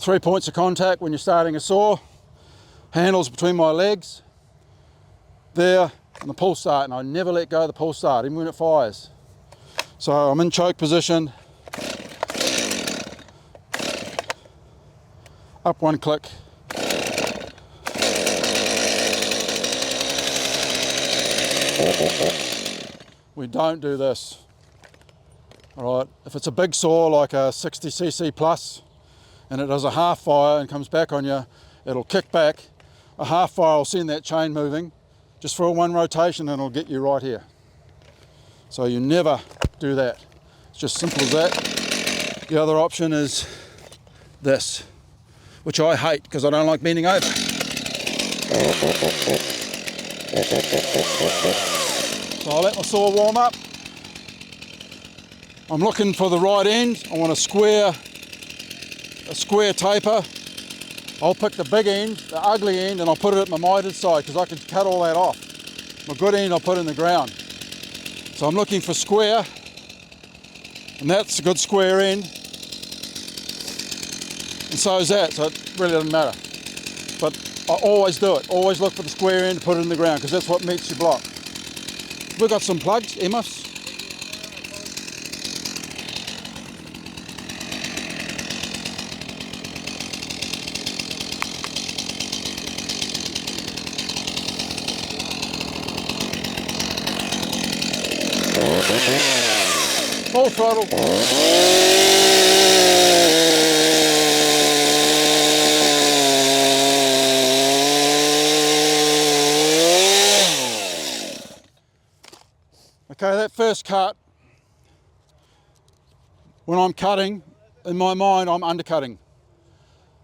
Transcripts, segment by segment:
3 points of contact when you're starting a saw. Handles between my legs. There, and the pull start, and I never let go of the pull start, even when it fires. So I'm in choke position. Up one click. We don't do this. All right, if it's a big saw like a 60cc plus and it does a half fire and comes back on you, it'll kick back. A half fire will send that chain moving just for one rotation and it'll get you right here. So you never do that. It's just simple as that. The other option is this, which I hate because I don't like bending over. So I'll let my saw warm up. I'm looking for the right end. I want a square taper. I'll pick the big end, the ugly end, and I'll put it at my mitered side because I can cut all that off. My good end I'll put in the ground. So I'm looking for square, and that's a good square end. And so is that, so it really doesn't matter. But I always do it. Always look for the square end, put it in the ground because that's what meets your block. We've got some plugs, Emma's. Full throttle. Okay, that first cut, when I'm cutting, in my mind I'm undercutting.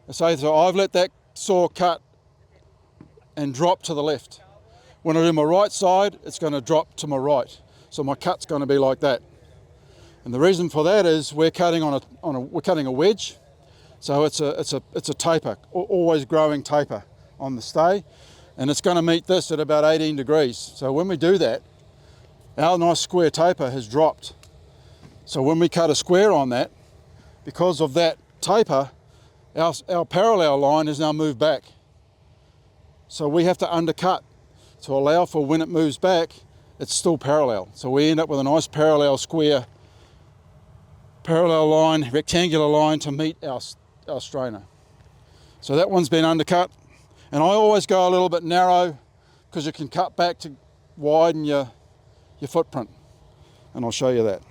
So I've let that saw cut and drop to the left. When I do my right side, it's going to drop to my right. So my cut's going to be like that. And the reason for that is we're cutting we're cutting a wedge. So it's a taper, always growing taper on the stay, and it's going to meet this at about 18 degrees. So when we do that, our nice square taper has dropped. So when we cut a square on that, because of that taper, our parallel line has now moved back. So we have to undercut to allow for when it moves back, it's still parallel. So we end up with a nice parallel square, parallel line, rectangular line to meet our strainer. So that one's been undercut. And I always go a little bit narrow because you can cut back to widen your footprint. And I'll show you that.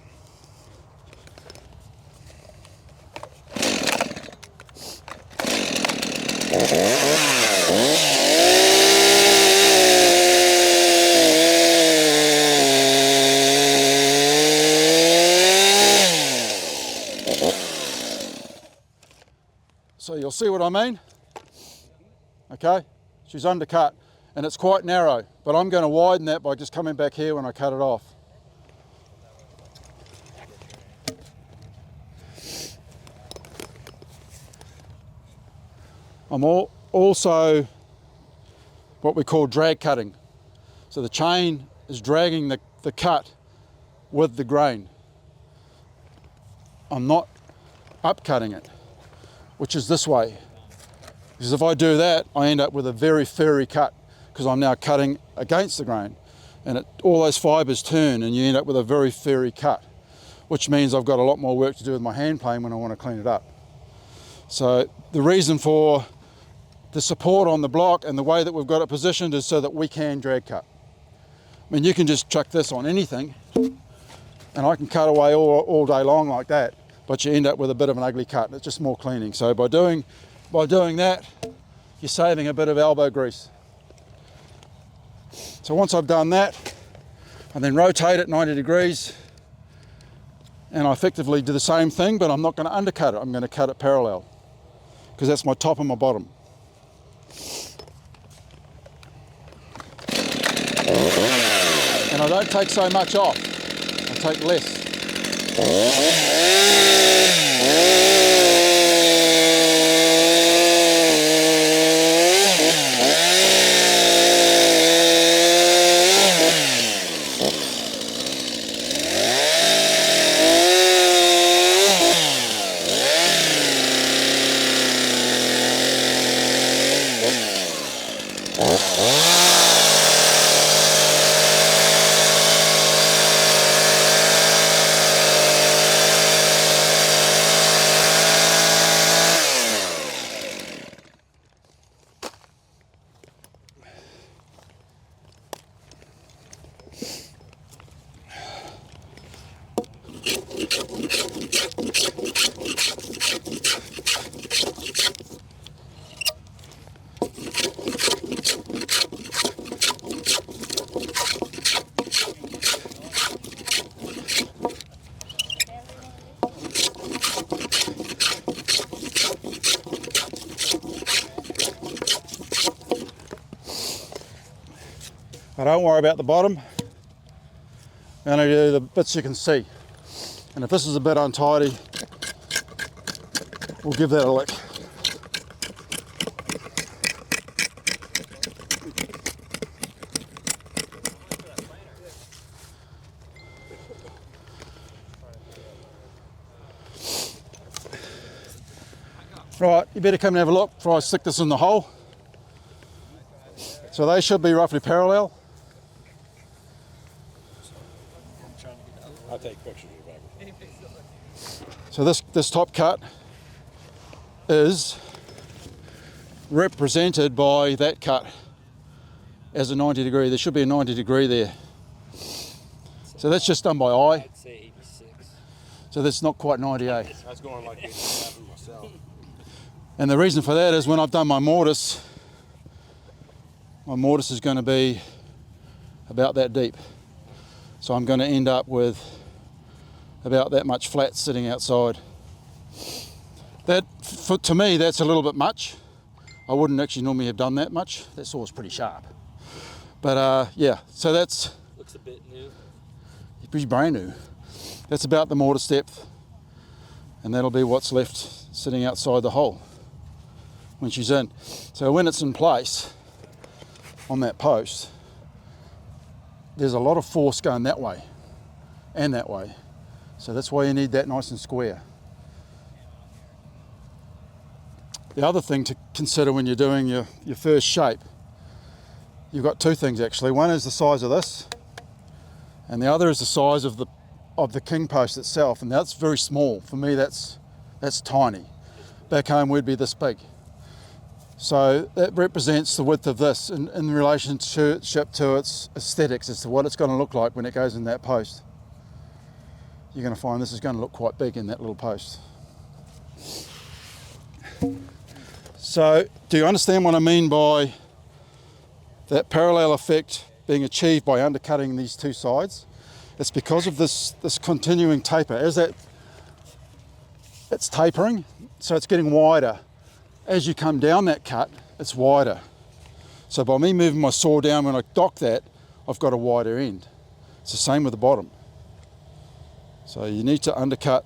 So you'll see what I mean. Okay, she's undercut and it's quite narrow, but I'm going to widen that by just coming back here when I cut it off. I'm also what we call drag cutting. So the chain is dragging the cut with the grain. I'm not upcutting it, which is this way. Because if I do that, I end up with a very furry cut because I'm now cutting against the grain. And all those fibres turn and you end up with a very furry cut, which means I've got a lot more work to do with my hand plane when I want to clean it up. So the reason for the support on the block and the way that we've got it positioned is so that we can drag cut. I mean, you can just chuck this on anything and I can cut away all day long like that, but you end up with a bit of an ugly cut. It's just more cleaning. So by doing that, you're saving a bit of elbow grease. So once I've done that, I then rotate it 90 degrees and I effectively do the same thing, but I'm not going to undercut it. I'm going to cut it parallel because that's my top and my bottom. And I don't take so much off, I take less. But don't worry about the bottom. Only do the bits you can see. And if this is a bit untidy, we'll give that a lick. Right, you better come and have a look before I stick this in the hole. So they should be roughly parallel. I'll take pictures of your back. So this top cut is represented by that cut as a 90 degree. There should be a 90 degree there. So that's just done by eye. I'd say 86. So that's not quite 98. I was going like 87 myself. And the reason for that is when I've done my mortise is going to be about that deep. So I'm going to end up with about that much flat sitting outside. That, to me, that's a little bit much. I wouldn't actually normally have done that much. That saw's pretty sharp. But yeah, so that's... Looks a bit new. Pretty brand new. That's about the mortise depth. And that'll be what's left sitting outside the hole when she's in. So when it's in place on that post, there's a lot of force going that way and that way. So that's why you need that nice and square. The other thing to consider when you're doing your first shape, you've got two things actually. One is the size of this, and the other is the size of the king post itself, and that's very small. For me, that's tiny. Back home we'd be this big. So that represents the width of this in relationship to its aesthetics as to what it's going to look like when it goes in that post. You're going to find this is going to look quite big in that little post. So do you understand what I mean by that parallel effect being achieved by undercutting these two sides? It's because of this continuing taper. As it's tapering, so it's getting wider. As you come down that cut, it's wider. So by me moving my saw down when I dock that, I've got a wider end. It's the same with the bottom. So you need to undercut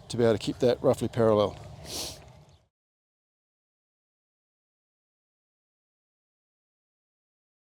to be able to keep that roughly parallel.